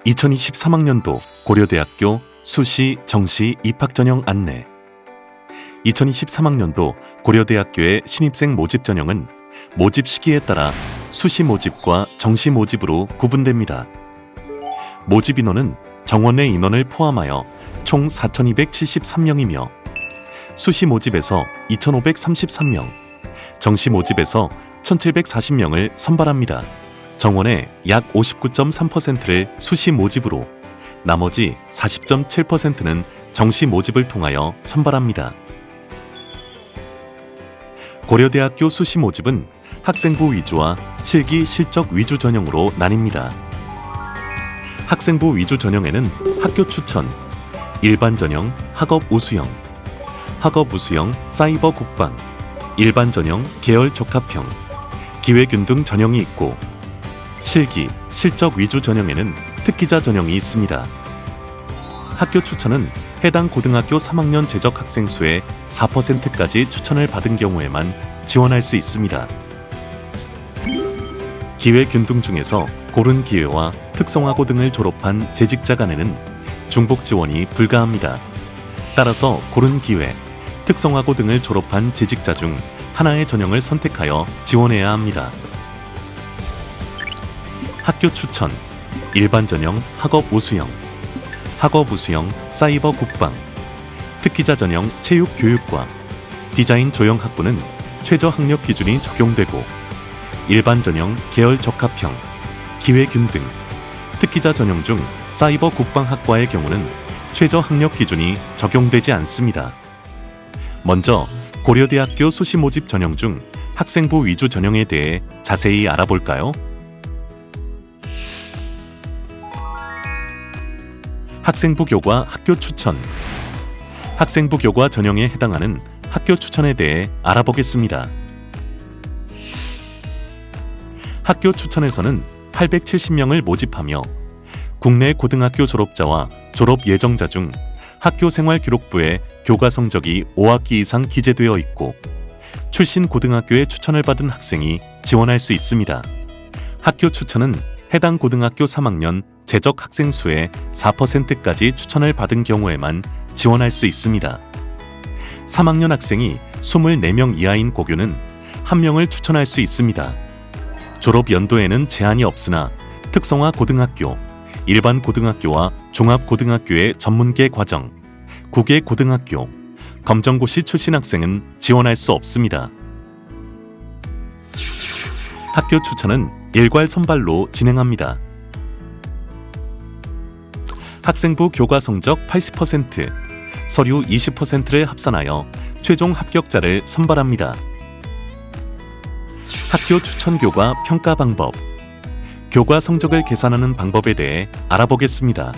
2023학년도 고려대학교 수시 정시 입학전형 안내. 2023학년도 고려대학교의 신입생 모집 전형은 모집 시기에 따라 수시 모집과 정시 모집으로 구분됩니다. 모집 인원은 정원의 인원을 포함하여 총 4,273명이며 수시 모집에서 2,533명, 정시 모집에서 1,740명을 선발합니다. 정원의 약 59.3%를 수시 모집으로 나머지 40.7%는 정시 모집을 통하여 선발합니다. 고려대학교 수시 모집은 학생부 위주와 실기 실적 위주 전형으로 나뉩니다. 학생부 위주 전형에는 학교 추천, 일반 전형, 학업 우수형, 학업 우수형, 사이버 국방, 일반 전형, 계열 적합형, 기회균 등 전형이 있고 실기, 실적 위주 전형에는 특기자 전형이 있습니다. 학교 추천은 해당 고등학교 3학년 재적 학생 수의 4%까지 추천을 받은 경우에만 지원할 수 있습니다. 기회균등 중에서 고른 기회와 특성화고 등을 졸업한 재직자 간에는 중복 지원이 불가합니다. 따라서 고른 기회, 특성화고 등을 졸업한 재직자 중 하나의 전형을 선택하여 지원해야 합니다. 학교 추천, 일반 전형, 학업 우수형, 학업 우수형, 사이버 국방, 특기자 전형, 체육 교육과, 디자인 조형 학부는 최저 학력 기준이 적용되고 일반 전형, 계열 적합형, 기회균 등 특기자 전형 중 사이버 국방학과의 경우는 최저 학력 기준이 적용되지 않습니다. 먼저 고려대학교 수시 모집 전형 중 학생부 위주 전형에 대해 자세히 알아볼까요? 학생부 교과 학교 추천. 학생부 교과 전형에 해당하는 학교 추천에 대해 알아보겠습니다. 학교 추천에서는 870명을 모집하며 국내 고등학교 졸업자와 졸업 예정자 중 학교 생활기록부에 교과 성적이 5학기 이상 기재되어 있고 출신 고등학교에 추천을 받은 학생이 지원할 수 있습니다. 학교 추천은 해당 고등학교 3학년 재적 학생 수의 4%까지 추천을 받은 경우에만 지원할 수 있습니다. 3학년 학생이 24명 이하인 고교는 1명을 추천할 수 있습니다. 졸업 연도에는 제한이 없으나 특성화 고등학교, 일반 고등학교와 종합고등학교의 전문계 과정, 국외 고등학교, 검정고시 출신 학생은 지원할 수 없습니다. 학교 추천은 일괄 선발로 진행합니다. 학생부 교과 성적 80%, 서류 20%를 합산하여 최종 합격자를 선발합니다. 학교 추천 교과 평가 방법. 교과 성적을 계산하는 방법에 대해 알아보겠습니다.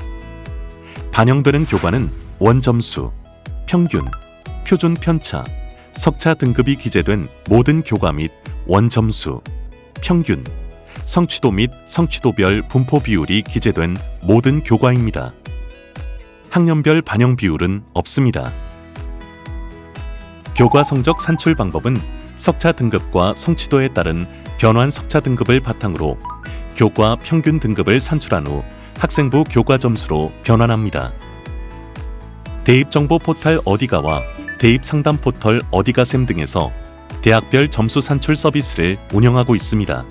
반영되는 교과는 원점수, 평균, 표준 편차, 석차 등급이 기재된 모든 교과 및 원점수, 평균, 성취도 및 성취도별 분포 비율이 기재된 모든 교과입니다. 학년별 반영 비율은 없습니다. 교과 성적 산출 방법은 석차 등급과 성취도에 따른 변환 석차 등급을 바탕으로 교과 평균 등급을 산출한 후 학생부 교과 점수로 변환합니다. 대입정보 포털 어디가와 대입상담 포털 어디가셈 등에서 대학별 점수 산출 서비스를 운영하고 있습니다.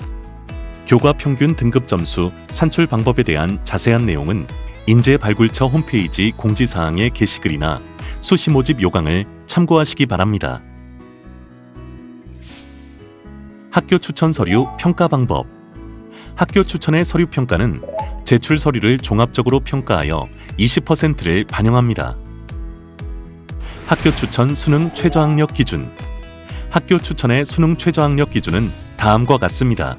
교과 평균 등급 점수 산출 방법에 대한 자세한 내용은 인재발굴처 홈페이지 공지사항의 게시글이나 수시 모집 요강을 참고하시기 바랍니다. 학교 추천 서류 평가 방법. 학교 추천의 서류 평가는 제출 서류를 종합적으로 평가하여 20%를 반영합니다. 학교 추천 수능 최저학력 기준. 학교 추천의 수능 최저학력 기준은 다음과 같습니다.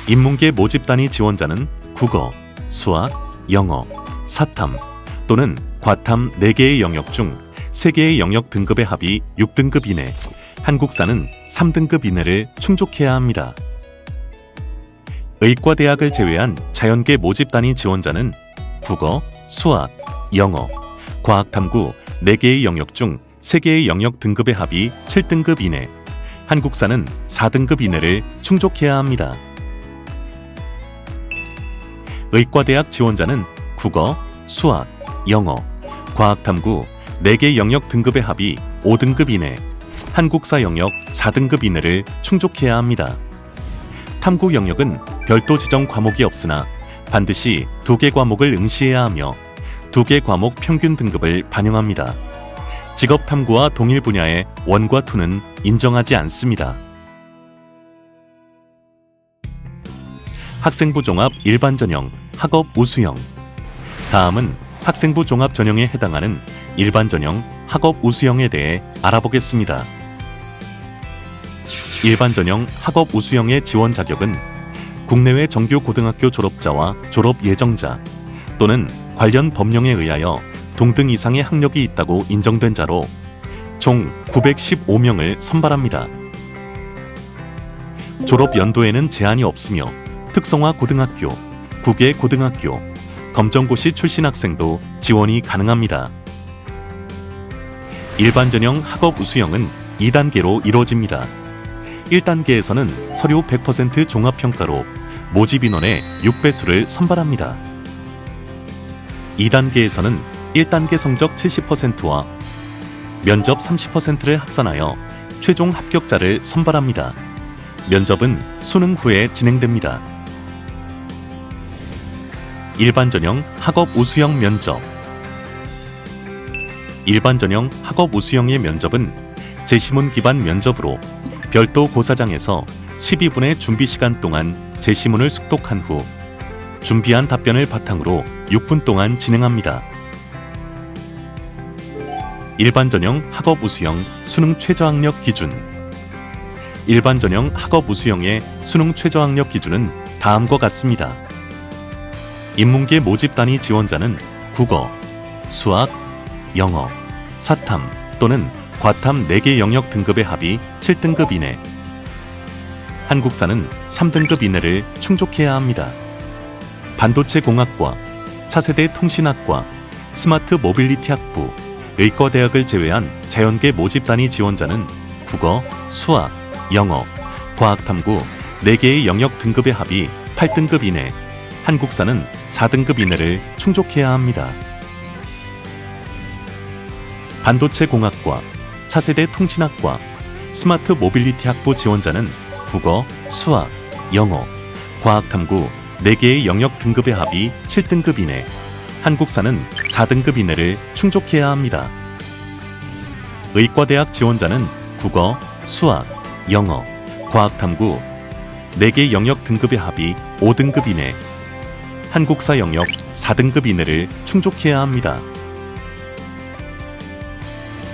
인문계 모집 단위 지원자는 국어, 수학, 영어, 사탐 또는 과탐 4개의 영역 중 3개의 영역 등급의 합이 6등급 이내, 한국사는 3등급 이내를 충족해야 합니다. 의과대학을 제외한 자연계 모집 단위 지원자는 국어, 수학, 영어, 과학탐구 4개의 영역 중 3개의 영역 등급의 합이 7등급 이내, 한국사는 4등급 이내를 충족해야 합니다. 의과대학 지원자는 국어, 수학, 영어, 과학탐구 4개 영역 등급의 합이 5등급 이내, 한국사 영역 4등급 이내를 충족해야 합니다. 탐구 영역은 별도 지정 과목이 없으나 반드시 2개 과목을 응시해야 하며 2개 과목 평균 등급을 반영합니다. 직업탐구와 동일 분야의 1과 2는 인정하지 않습니다. 학생부 종합 일반 전형, 학업 우수형. 다음은 학생부 종합 전형에 해당하는 일반 전형, 학업 우수형에 대해 알아보겠습니다. 일반 전형, 학업 우수형의 지원 자격은 국내외 정규 고등학교 졸업자와 졸업 예정자 또는 관련 법령에 의하여 동등 이상의 학력이 있다고 인정된 자로 총 915명을 선발합니다. 졸업 연도에는 제한이 없으며 특성화 고등학교, 국외 고등학교, 검정고시 출신 학생도 지원이 가능합니다. 일반 전형 학업 우수형은 2단계로 이루어집니다. 1단계에서는 서류 100% 종합평가로 모집 인원의 6배수를 선발합니다. 2단계에서는 1단계 성적 70%와 면접 30%를 합산하여 최종 합격자를 선발합니다. 면접은 수능 후에 진행됩니다. 일반 전형 학업 우수형 면접. 일반 전형 학업 우수형의 면접은 제시문 기반 면접으로 별도 고사장에서 12분의 준비 시간 동안 제시문을 숙독한 후 준비한 답변을 바탕으로 6분 동안 진행합니다. 일반 전형 학업 우수형 수능 최저학력 기준. 일반 전형 학업 우수형의 수능 최저학력 기준은 다음과 같습니다. 인문계 모집 단위 지원자는 국어, 수학, 영어, 사탐 또는 과탐 4개 영역 등급의 합이 7등급 이내, 한국사는 3등급 이내를 충족해야 합니다. 반도체 공학과, 차세대 통신학과, 스마트 모빌리티 학부, 의과대학을 제외한 자연계 모집 단위 지원자는 국어, 수학, 영어, 과학탐구 4개의 영역 등급의 합이 8등급 이내, 한국사는 4등급 이내를 충족해야 합니다. 반도체 공학과, 차세대 통신학과, 스마트 모빌리티 학부 지원자는 국어, 수학, 영어, 과학탐구 4개의 영역 등급의 합이 7등급 이내, 한국사는 4등급 이내를 충족해야 합니다. 의과대학 지원자는 국어, 수학, 영어, 과학탐구 4개 영역 등급의 합이 5등급 이내, 한국사 영역 4등급 이내를 충족해야 합니다.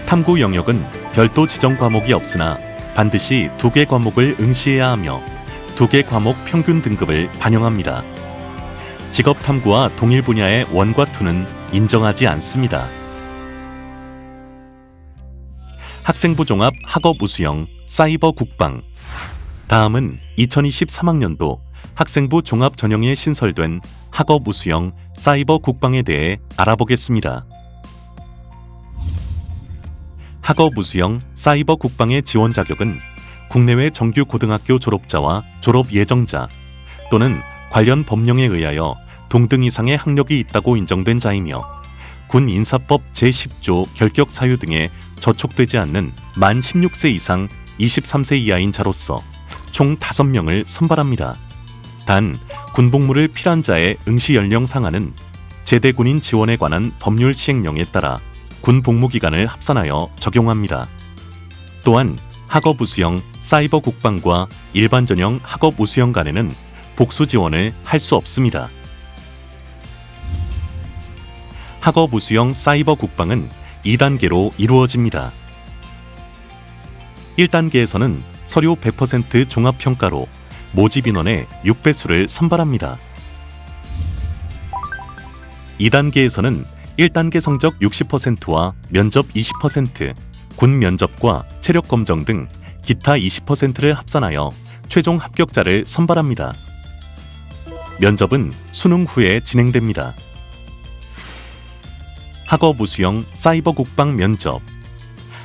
탐구 영역은 별도 지정 과목이 없으나 반드시 2개 과목을 응시해야 하며 2개 과목 평균 등급을 반영합니다. 직업탐구와 동일 분야의 1과 2는 인정하지 않습니다. 학생부 종합 학업 우수형 사이버 국방. 다음은 2023학년도 학생부 종합 전형에 신설된 학업 우수형 사이버 국방에 대해 알아보겠습니다. 학업 우수형 사이버 국방의 지원 자격은 국내외 정규 고등학교 졸업자와 졸업 예정자 또는 관련 법령에 의하여 동등 이상의 학력이 있다고 인정된 자이며 군 인사법 제10조 결격 사유 등에 저촉되지 않는 만 16세 이상 23세 이하인 자로서 총 5명을 선발합니다. 단, 군복무를 필요한 자의 응시 연령 상한은 제대군인 지원에 관한 법률 시행령에 따라 군 복무 기간을 합산하여 적용합니다. 또한 학업 우수형 사이버 국방과 일반 전형 학업 우수형 간에는 복수 지원을 할 수 없습니다. 학업 우수형 사이버 국방은 2단계로 이루어집니다. 1단계에서는 서류 100% 종합평가로 모집 인원의 6배수를 선발합니다. 2단계에서는 1단계 성적 60%와 면접 20%, 군 면접과 체력 검정 등 기타 20%를 합산하여 최종 합격자를 선발합니다. 면접은 수능 후에 진행됩니다. 학업 우수형 사이버 국방 면접.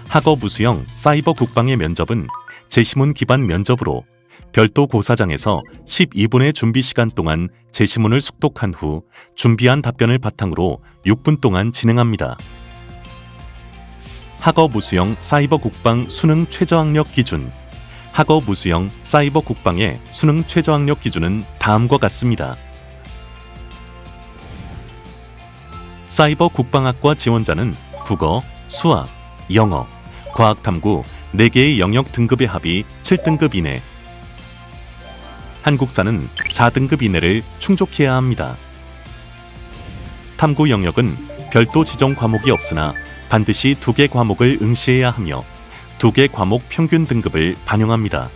학업 우수형 사이버 국방의 면접은 제시문 기반 면접으로 별도 고사장에서 12분의 준비 시간 동안 제시문을 숙독한 후 준비한 답변을 바탕으로 6분 동안 진행합니다. 학업 우수형 사이버 국방 수능 최저학력 기준. 학업 우수형 사이버 국방의 수능 최저학력 기준은 다음과 같습니다. 사이버 국방학과 지원자는 국어, 수학, 영어, 과학탐구 4개의 영역 등급의 합이 7등급 이내, 한국사는 4등급 이내를 충족해야 합니다. 탐구 영역은 별도 지정 과목이 없으나 반드시 2개 과목을 응시해야 하며 2개 과목 평균 등급을 반영합니다.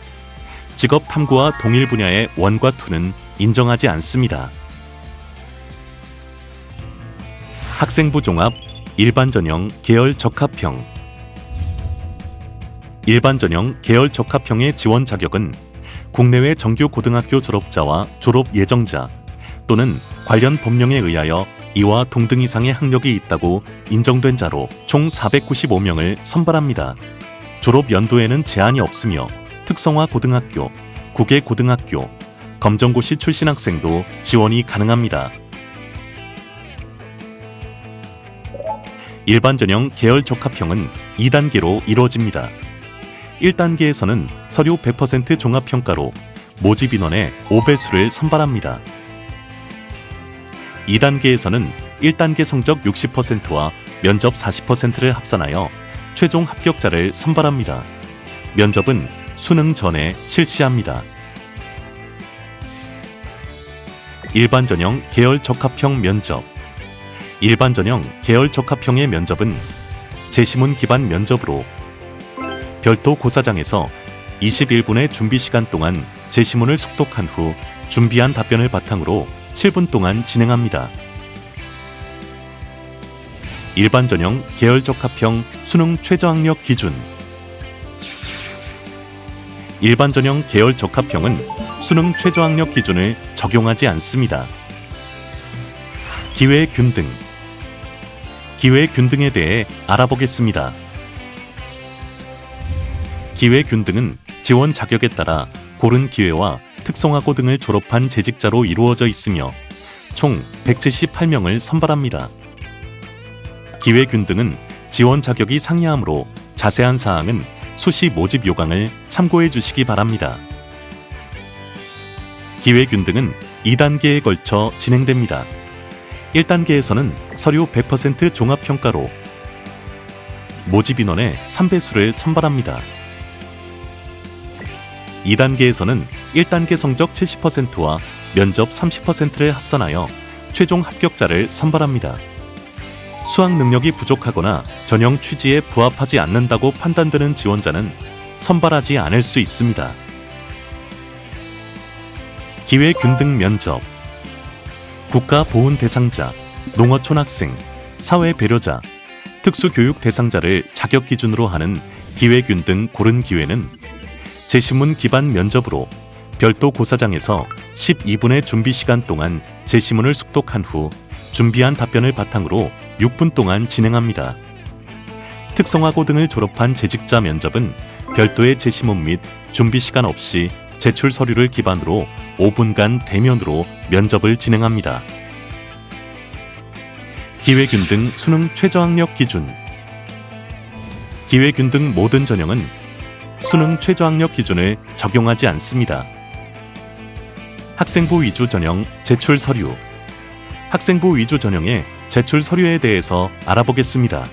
직업 탐구와 동일 분야의 1과 2는 인정하지 않습니다. 학생부 종합 일반 전형 계열 적합형. 일반 전형 계열 적합형의 지원 자격은 국내외 정규 고등학교 졸업자와 졸업 예정자 또는 관련 법령에 의하여 이와 동등 이상의 학력이 있다고 인정된 자로 총 495명을 선발합니다. 졸업 연도에는 제한이 없으며 특성화 고등학교, 국외 고등학교, 검정고시 출신 학생도 지원이 가능합니다. 일반 전형 계열 적합형은 2단계로 이루어집니다. 1단계에서는 서류 100% 종합평가로 모집 인원의 5배수를 선발합니다. 2단계에서는 1단계 성적 60%와 면접 40%를 합산하여 최종 합격자를 선발합니다. 면접은 수능 전에 실시합니다. 일반 전형 계열 적합형 면접. 일반 전형 계열 적합형의 면접은 제시문 기반 면접으로 별도 고사장에서 21분의 준비 시간 동안 제시문을 숙독한 후 준비한 답변을 바탕으로 7분 동안 진행합니다. 일반 전형 계열 적합형 수능 최저학력 기준. 일반 전형 계열 적합형은 수능 최저학력 기준을 적용하지 않습니다. 기회 균등. 기회 균등에 대해 알아보겠습니다. 기회 균등은 지원 자격에 따라 고른 기회와 특성화고 등을 졸업한 재직자로 이루어져 있으며 총 178명을 선발합니다. 기회 균등은 지원 자격이 상이하므로 자세한 사항은 수시 모집 요강을 참고해 주시기 바랍니다. 기회 균등은 2단계에 걸쳐 진행됩니다. 1단계에서는 서류 100% 종합평가로 모집 인원의 3배수를 선발합니다. 2단계에서는 1단계 성적 70%와 면접 30%를 합산하여 최종 합격자를 선발합니다. 수학 능력이 부족하거나 전형 취지에 부합하지 않는다고 판단되는 지원자는 선발하지 않을 수 있습니다. 기회 균등 면접. 국가보훈 대상자, 농어촌 학생, 사회 배려자, 특수교육 대상자를 자격 기준으로 하는 기회 균등 고른 기회는 제시문 기반 면접으로 별도 고사장에서 12분의 준비 시간 동안 제시문을 숙독한 후 준비한 답변을 바탕으로 6분 동안 진행합니다. 특성화고 등을 졸업한 재직자 면접은 별도의 제시문 및 준비 시간 없이 제출 서류를 기반으로 5분간 대면으로 면접을 진행합니다. 기회균등 수능 최저학력 기준. 기회균등 모든 전형은 수능 최저학력 기준을 적용하지 않습니다. 학생부 위주 전형 제출 서류. 학생부 위주 전형의 제출 서류에 대해서 알아보겠습니다.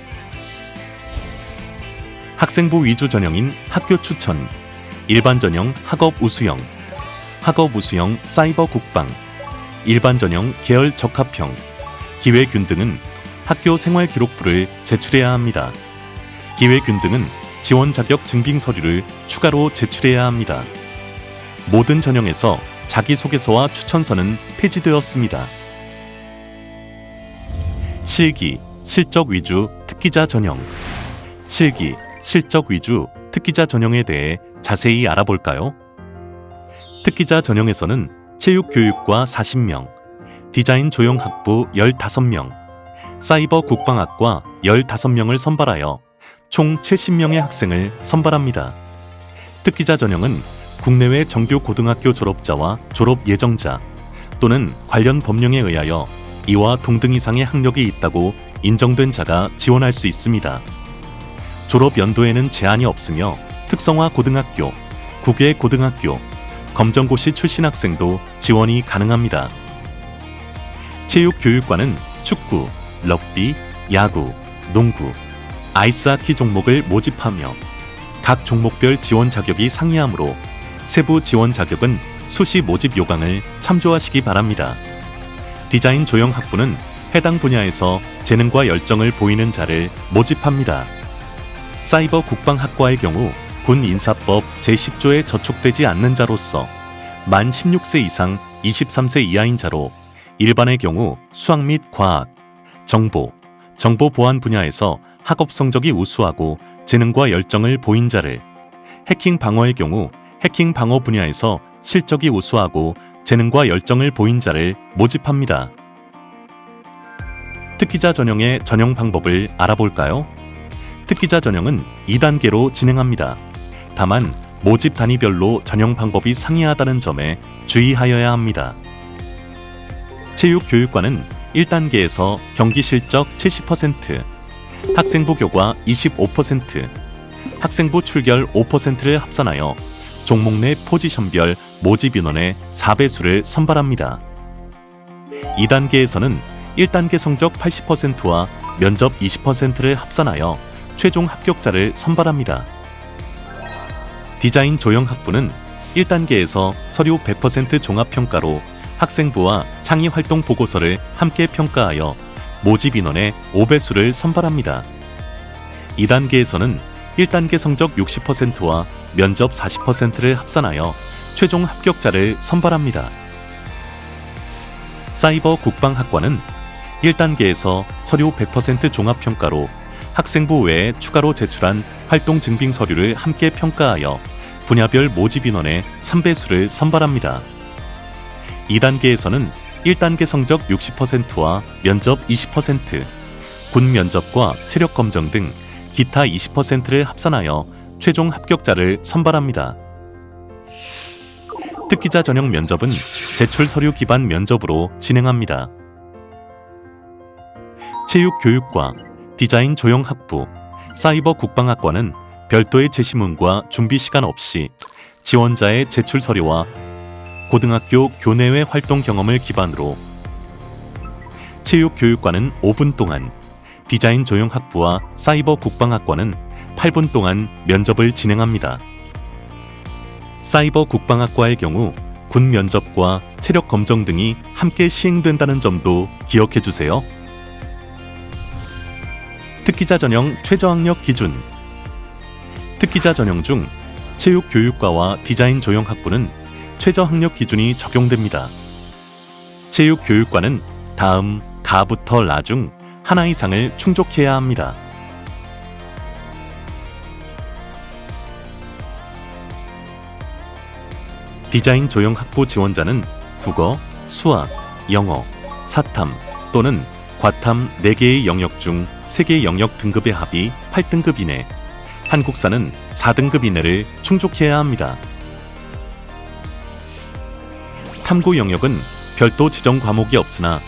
학생부 위주 전형인 학교 추천, 일반 전형 학업 우수형, 학업 우수형 사이버 국방, 일반 전형 계열 적합형, 기회균등은 학교 생활기록부를 제출해야 합니다. 기회균등은 지원 자격 증빙 서류를 추가로 제출해야 합니다. 모든 전형에서 자기소개서와 추천서는 폐지되었습니다. 실기, 실적 위주 특기자 전형. 실기, 실적 위주 특기자 전형에 대해 자세히 알아볼까요? 특기자 전형에서는 체육교육과 40명, 디자인 조형학부 15명, 사이버 국방학과 15명을 선발하여 총 70명의 학생을 선발합니다. 특기자 전형은 국내외 정규 고등학교 졸업자와 졸업 예정자 또는 관련 법령에 의하여 이와 동등 이상의 학력이 있다고 인정된 자가 지원할 수 있습니다. 졸업 연도에는 제한이 없으며 특성화 고등학교, 국외 고등학교, 검정고시 출신 학생도 지원이 가능합니다. 체육교육과는 축구, 럭비, 야구, 농구, 아이스하키 종목을 모집하며 각 종목별 지원 자격이 상이하므로 세부 지원 자격은 수시 모집 요강을 참조하시기 바랍니다. 디자인 조형학부는 해당 분야에서 재능과 열정을 보이는 자를 모집합니다. 사이버 국방학과의 경우 군 인사법 제10조에 저촉되지 않는 자로서 만 16세 이상 23세 이하인 자로 일반의 경우 수학 및 과학, 정보, 정보보안 분야에서 학업 성적이 우수하고 재능과 열정을 보인 자를, 해킹 방어의 경우 해킹 방어 분야에서 실적이 우수하고 재능과 열정을 보인 자를 모집합니다. 특기자 전형의 전형 방법을 알아볼까요? 특기자 전형은 2단계로 진행합니다. 다만 모집 단위별로 전형 방법이 상이하다는 점에 주의하여야 합니다. 체육교육과는 1단계에서 경기 실적 70%, 학생부 교과 25%, 학생부 출결 5%를 합산하여 종목 내 포지션별 모집 인원의 4배수를 선발합니다. 2단계에서는 1단계 성적 80%와 면접 20%를 합산하여 최종 합격자를 선발합니다. 디자인 조형학부는 1단계에서 서류 100% 종합평가로 학생부와 창의활동 보고서를 함께 평가하여 모집 인원의 5배수를 선발합니다. 2단계에서는 1단계 성적 60%와 면접 40%를 합산하여 최종 합격자를 선발합니다. 사이버 국방학과는 1단계에서 서류 100% 종합평가로 학생부 외에 추가로 제출한 활동 증빙 서류를 함께 평가하여 분야별 모집 인원의 3배수를 선발합니다. 2단계에서는 1단계 성적 60%와 면접 20%, 군 면접과 체력 검정 등 기타 20%를 합산하여 최종 합격자를 선발합니다. 특기자 전형 면접은 제출 서류 기반 면접으로 진행합니다. 체육교육과, 디자인 조형학부, 사이버 국방학과는 별도의 제시문과 준비 시간 없이 지원자의 제출 서류와 고등학교 교내외 활동 경험을 기반으로 체육교육과는 5분 동안, 디자인 조형학부와 사이버 국방학과는 8분 동안 면접을 진행합니다. 사이버 국방학과의 경우 군 면접과 체력 검정 등이 함께 시행된다는 점도 기억해 주세요. 특기자 전형 최저학력 기준. 특기자 전형 중 체육교육과와 디자인 조형학부는 최저학력 기준이 적용됩니다. 체육교육과는 다음 가부터 라 중 하나 이상을 충족해야 합니다. 디자인 조형학부 지원자는 국어, 수학, 영어, 사탐 또는 과탐 4개의 영역 중 3개의 영역 등급의 합이 8등급 이내, 한국사는 4등급 이내를 충족해야 합니다. 탐구 영역은 별도 지정 과목이 없으나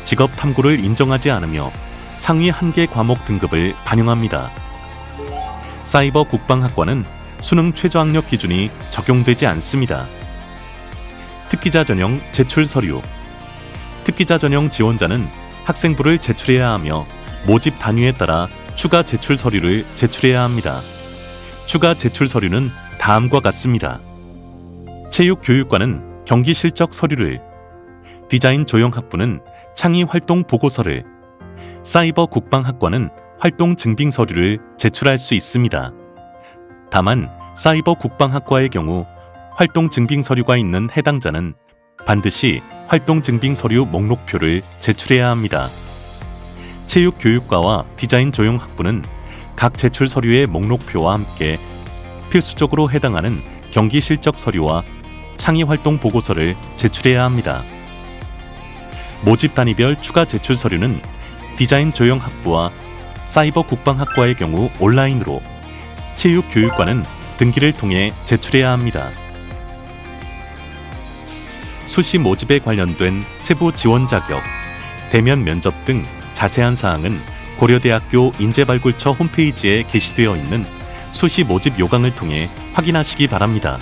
직업 탐구를 인정하지 않으며 상위 1개 과목 등급을 반영합니다. 사이버 국방학과는 수능 최저학력 기준이 적용되지 않습니다. 특기자 전형 제출 서류. 특기자 전형 지원자는 학생부를 제출해야 하며 모집 단위에 따라 추가 제출 서류를 제출해야 합니다. 추가 제출 서류는 다음과 같습니다. 체육교육과는 경기 실적 서류를, 디자인 조형학부는 창의 활동 보고서를, 사이버 국방학과는 활동 증빙 서류를 제출할 수 있습니다. 다만 사이버 국방학과의 경우 활동 증빙 서류가 있는 해당자는 반드시 활동 증빙 서류 목록표를 제출해야 합니다. 체육교육과와 디자인 조형학부는 각 제출 서류의 목록표와 함께 필수적으로 해당하는 경기 실적 서류와 창의 활동 보고서를 제출해야 합니다. 모집 단위별 추가 제출 서류는 디자인 조형학부와 사이버 국방학과의 경우 온라인으로, 체육교육과는 등기를 통해 제출해야 합니다. 수시 모집에 관련된 세부 지원 자격, 대면 면접 등 자세한 사항은 고려대학교 인재발굴처 홈페이지에 게시되어 있는 수시 모집 요강을 통해 확인하시기 바랍니다.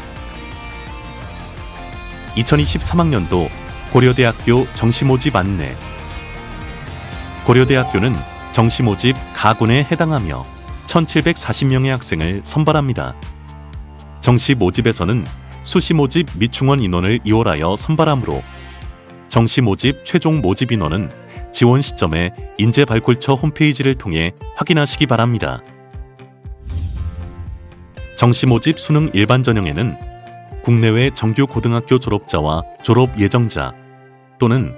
2023학년도 고려대학교 정시모집 안내. 고려대학교는 정시모집 가군에 해당하며 1,740명의 학생을 선발합니다. 정시모집에서는 수시모집 미충원 인원을 이월하여 선발하므로 정시모집 최종 모집 인원은 지원 시점에 인재발굴처 홈페이지를 통해 확인하시기 바랍니다. 정시모집 수능 일반 전형에는 국내외 정규 고등학교 졸업자와 졸업 예정자 또는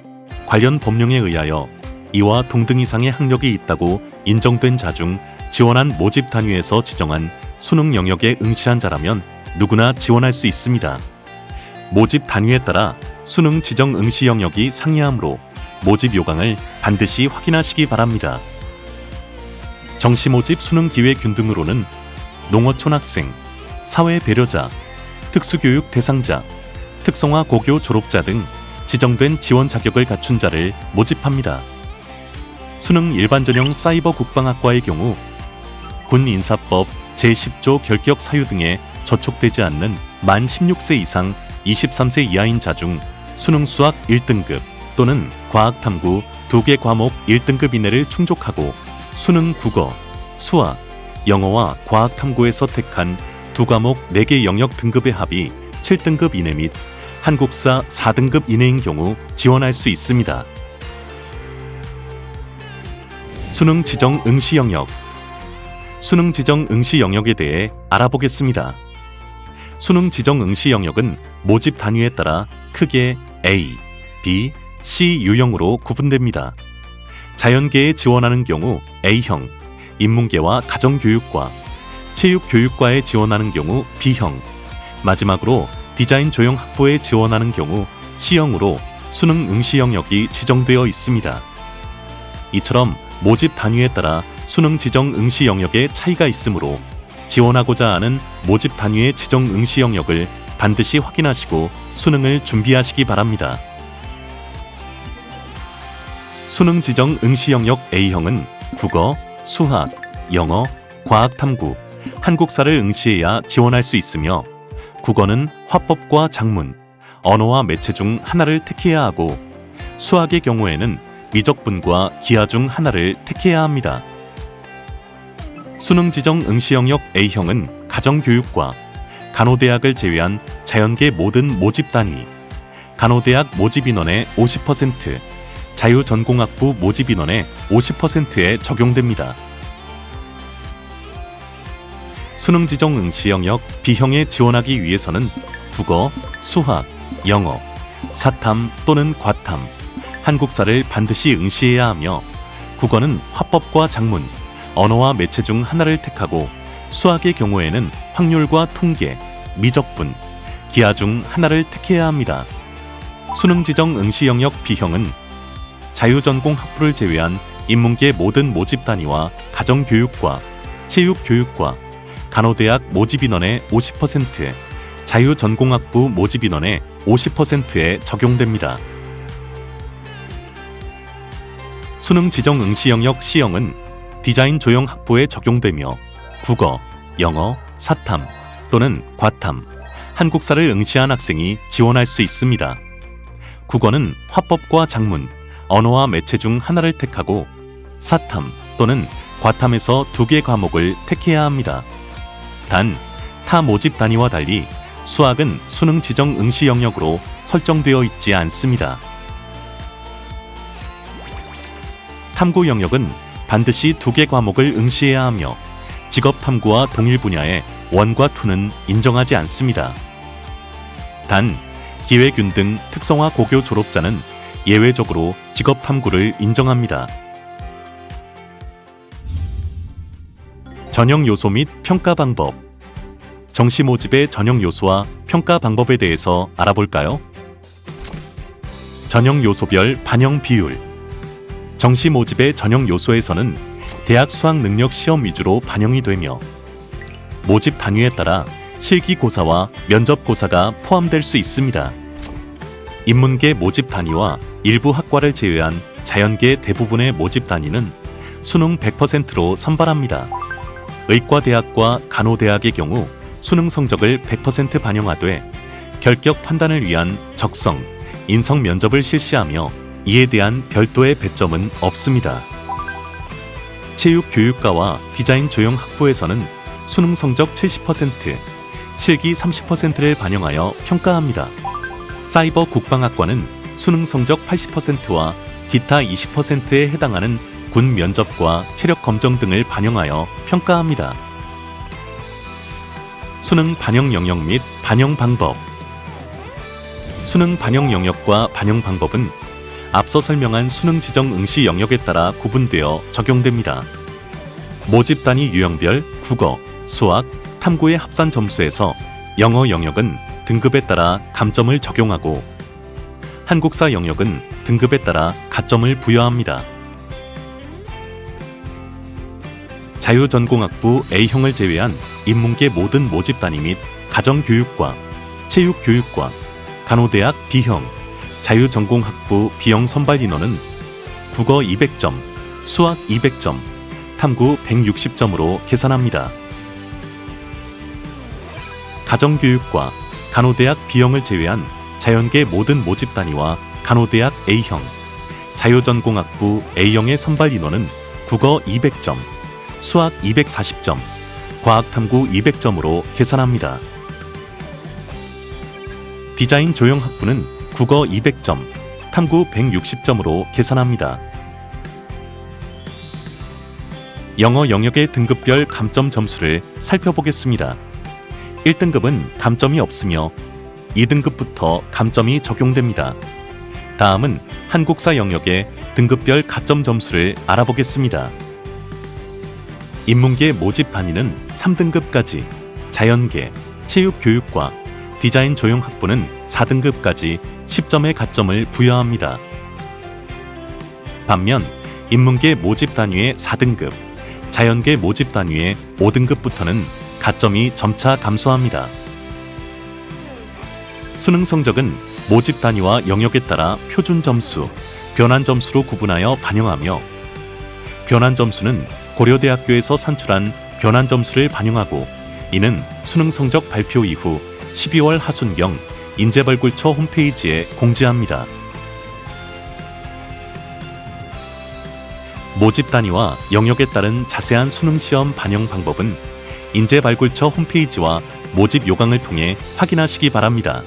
관련 법령에 의하여 이와 동등 이상의 학력이 있다고 인정된 자 중 지원한 모집 단위에서 지정한 수능 영역에 응시한 자라면 누구나 지원할 수 있습니다. 모집 단위에 따라 수능 지정 응시 영역이 상이하므로 모집 요강을 반드시 확인하시기 바랍니다. 정시모집 수능 기회균 등으로는 농어촌 학생, 사회 배려자, 특수교육 대상자, 특성화 고교 졸업자 등 지정된 지원 자격을 갖춘 자를 모집합니다. 수능 일반 전형 사이버 국방학과의 경우 군인사법 제10조 결격 사유 등에 저촉되지 않는 만 16세 이상 23세 이하인 자 중 수능 수학 1등급 또는 과학탐구 2개 과목 1등급 이내를 충족하고 수능 국어, 수학, 영어와 과학탐구에서 택한 2과목 4개 영역 등급의 합이 7등급 이내 및 한국사 4등급 이내인 경우 지원할 수 있습니다. 수능 지정 응시 영역. 수능 지정 응시 영역에 대해 알아보겠습니다. 수능 지정 응시 영역은 모집 단위에 따라 크게 A, B, C 유형으로 구분됩니다. 자연계에 지원하는 경우 A형, 인문계와 가정교육과, 체육교육과에 지원하는 경우 B형, 마지막으로 디자인 조형 학부에 지원하는 경우 C형으로 수능 응시 영역이 지정되어 있습니다. 이처럼 모집 단위에 따라 수능 지정 응시 영역에 차이가 있으므로 지원하고자 하는 모집 단위의 지정 응시 영역을 반드시 확인하시고 수능을 준비하시기 바랍니다. 수능 지정 응시 영역 A형은 국어, 수학, 영어, 과학탐구, 한국사를 응시해야 지원할 수 있으며 국어는 화법과 작문, 언어와 매체 중 하나를 택해야 하고 수학의 경우에는 미적분과 기하 중 하나를 택해야 합니다. 수능 지정 응시 영역 A형은 가정교육과, 간호대학을 제외한 자연계 모든 모집 단위, 간호대학 모집 인원의 50%, 자유전공학부 모집 인원의 50%에 적용됩니다. 수능 지정 응시 영역 B형에 지원하기 위해서는 국어, 수학, 영어, 사탐 또는 과탐, 한국사를 반드시 응시해야 하며 국어는 화법과 작문, 언어와 매체 중 하나를 택하고 수학의 경우에는 확률과 통계, 미적분, 기하 중 하나를 택해야 합니다. 수능 지정 응시 영역 B형은 자유전공 학부를 제외한 인문계 모든 모집 단위와 가정교육과, 체육교육과, 간호대학 모집 인원의 50%, 자유전공학부 모집 인원의 50%에 적용됩니다. 수능 지정 응시 영역 C형은 디자인 조형 학부에 적용되며 국어, 영어, 사탐 또는 과탐, 한국사를 응시한 학생이 지원할 수 있습니다. 국어는 화법과 작문, 언어와 매체 중 하나를 택하고 사탐 또는 과탐에서 2개 과목을 택해야 합니다. 단, 타 모집 단위와 달리 수학은 수능 지정 응시 영역으로 설정되어 있지 않습니다. 탐구 영역은 반드시 2개 과목을 응시해야 하며 직업탐구와 동일 분야의 1과 2는 인정하지 않습니다. 단, 기회균 등 특성화 고교 졸업자는 예외적으로 직업탐구를 인정합니다. 전형 요소 및 평가 방법. 정시 모집의 전형 요소와 평가 방법에 대해서 알아볼까요? 전형 요소별 반영 비율. 정시 모집의 전형 요소에서는 대학 수학 능력 시험 위주로 반영이 되며 모집 단위에 따라 실기고사와 면접고사가 포함될 수 있습니다. 인문계 모집 단위와 일부 학과를 제외한 자연계 대부분의 모집 단위는 수능 100%로 선발합니다. 의과대학과 간호대학의 경우 수능 성적을 100% 반영하되 결격 판단을 위한 적성, 인성 면접을 실시하며 이에 대한 별도의 배점은 없습니다. 체육교육과와 디자인 조형 학부에서는 수능 성적 70%, 실기 30%를 반영하여 평가합니다. 사이버 국방학과는 수능 성적 80%와 기타 20%에 해당하는 군 면접과 체력 검정 등을 반영하여 평가합니다. 수능 반영 영역 및 반영 방법. 수능 반영 영역과 반영 방법은 앞서 설명한 수능 지정 응시 영역에 따라 구분되어 적용됩니다. 모집 단위 유형별 국어, 수학, 탐구의 합산 점수에서 영어 영역은 등급에 따라 감점을 적용하고 한국사 영역은 등급에 따라 가점을 부여합니다. 자유전공학부 A형을 제외한 인문계 모든 모집 단위 및 가정교육과, 체육교육과, 간호대학 B형, 자유전공학부 B형 선발 인원은 국어 200점, 수학 200점, 탐구 160점으로 계산합니다. 가정교육과, 간호대학 B형을 제외한 자연계 모든 모집 단위와 간호대학 A형, 자유전공학부 A형의 선발 인원은 국어 200점, 수학 240점, 과학탐구 200점으로 계산합니다. 디자인 조형학부는 국어 200점, 탐구 160점으로 계산합니다. 영어 영역의 등급별 감점 점수를 살펴보겠습니다. 1등급은 감점이 없으며 2등급부터 감점이 적용됩니다. 다음은 한국사 영역의 등급별 가점 점수를 알아보겠습니다. 인문계 모집 단위는 3등급까지, 자연계, 체육교육과, 디자인 조형학부는 4등급까지 10점의 가점을 부여합니다. 반면 인문계 모집 단위의 4등급, 자연계 모집 단위의 5등급부터는 가점이 점차 감소합니다. 수능 성적은 모집 단위와 영역에 따라 표준 점수, 변환 점수로 구분하여 반영하며 변환 점수는 고려대학교에서 산출한 변환 점수를 반영하고 이는 수능 성적 발표 이후 12월 하순경 인재발굴처 홈페이지에 공지합니다. 모집 단위와 영역에 따른 자세한 수능 시험 반영 방법은 인재발굴처 홈페이지와 모집 요강을 통해 확인하시기 바랍니다.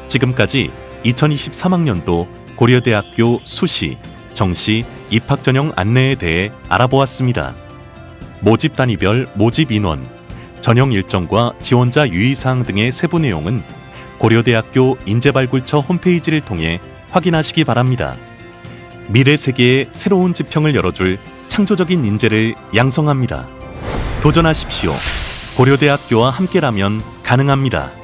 지금까지 2023학년도 고려대학교 수시, 정시, 입학전형 안내에 대해 알아보았습니다. 모집 단위별 모집 인원, 전형 일정과 지원자 유의사항 등의 세부 내용은 고려대학교 인재발굴처 홈페이지를 통해 확인하시기 바랍니다. 미래 세계의 새로운 지평을 열어줄 창조적인 인재를 양성합니다. 도전하십시오. 고려대학교와 함께라면 가능합니다.